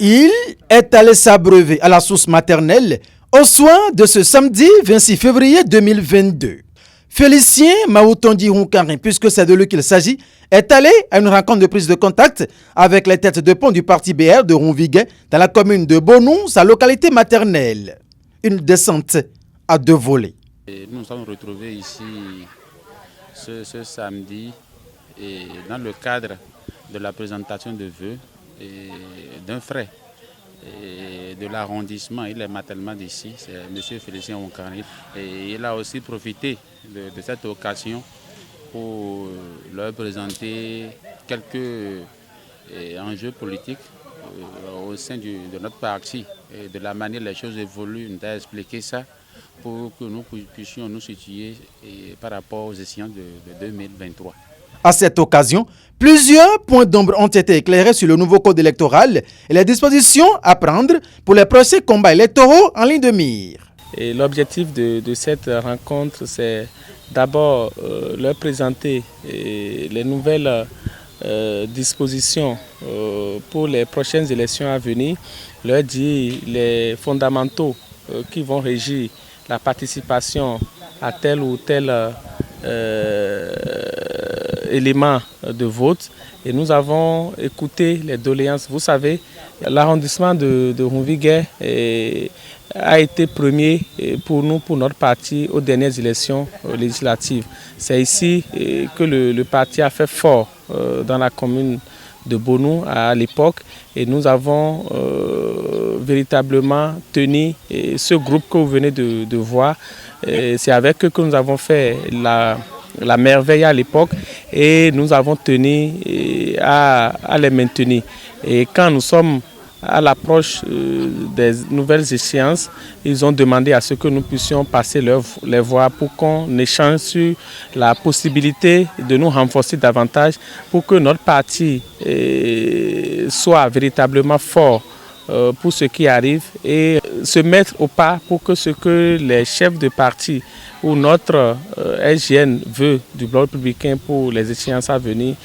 Il est allé s'abreuver à la source maternelle au soir de ce samedi 26 février 2022. Félicien Maoutondi Hunkarin, puisque c'est de lui qu'il s'agit, est allé à une rencontre de prise de contact avec les têtes de pont du parti BR de Ronviguet dans la commune de Bonou, sa localité maternelle. Une descente à 2 volets. Et nous nous sommes retrouvés ici ce samedi et dans le cadre de la présentation de vœux d'un frère de l'arrondissement. Il est matellement d'ici, c'est M. Félicien Hunkarin. Et il a aussi profité de cette occasion pour leur présenter quelques enjeux politiques au sein de notre parti et de la manière dont les choses évoluent. On a expliqué ça pour que nous puissions nous situer par rapport aux échéances de 2023. À cette occasion, plusieurs points d'ombre ont été éclairés sur le nouveau code électoral et les dispositions à prendre pour les prochains combats électoraux en ligne de mire. L'objectif de cette rencontre, c'est d'abord leur présenter les nouvelles dispositions pour les prochaines élections à venir, leur dire les fondamentaux qui vont régir la participation à tel ou tel élément de vote. Et nous avons écouté les doléances. Vous savez, l'arrondissement de Ronviguet a été premier pour nous, pour notre parti, aux dernières élections législatives. C'est ici que le parti a fait fort dans la commune de Bonou à l'époque, et nous avons véritablement tenu ce groupe que vous venez de voir. C'est avec eux que nous avons fait la merveille à l'époque, et nous avons tenu à les maintenir. Et quand nous sommes à l'approche des nouvelles échéances, ils ont demandé à ce que nous puissions passer les voix pour qu'on échange sur la possibilité de nous renforcer davantage pour que notre parti soit véritablement fort pour ce qui arrive et se mettre au pas pour que ce que les chefs de parti ou notre SGN veut du bloc républicain pour les échéances à venir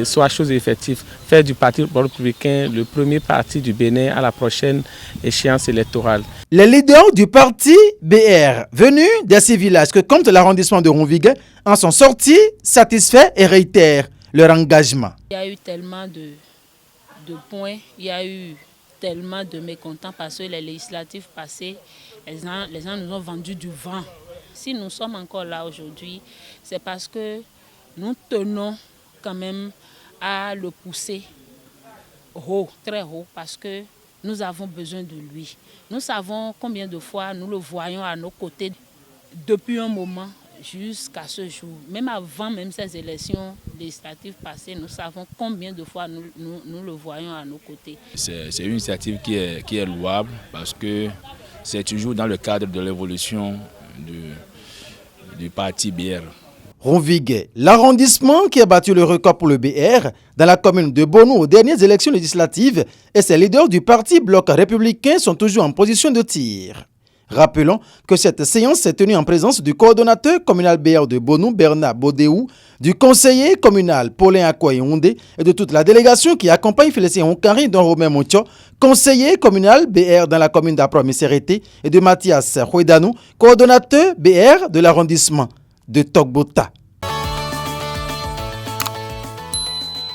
soit chose effective. Faire du parti bloc républicain le premier parti du Bénin à la prochaine échéance électorale. Les leaders du parti BR venus de ces villages que compte l'arrondissement de Ronviguet en sont sortis satisfaits et réitèrent leur engagement. Il y a eu tellement de points, il y a eu tellement de mécontents parce que les législatives passées, les gens nous ont vendu du vent. Si nous sommes encore là aujourd'hui, c'est parce que nous tenons quand même à le pousser haut, très haut, parce que nous avons besoin de lui. Nous savons combien de fois nous le voyons à nos côtés depuis un moment jusqu'à ce jour. Même avant même ces élections législatives passées, nous savons combien de fois nous le voyons à nos côtés. C'est une initiative qui est louable parce que c'est toujours dans le cadre de l'évolution du parti BR. Ronviguet, l'arrondissement qui a battu le record pour le BR dans la commune de Bonou aux dernières élections législatives, et ses leaders du parti bloc républicain sont toujours en position de tir. Rappelons que cette séance s'est tenue en présence du coordonnateur communal BR de Bonou, Bernard Bodéou, du conseiller communal Paulin Akoyonde et de toute la délégation qui accompagne Félicien Hunkarin, dont Romain Moutio, conseiller communal BR dans la commune d'Aprom-Misérité, et de Mathias Huedanou, coordonnateur BR de l'arrondissement de Togbota.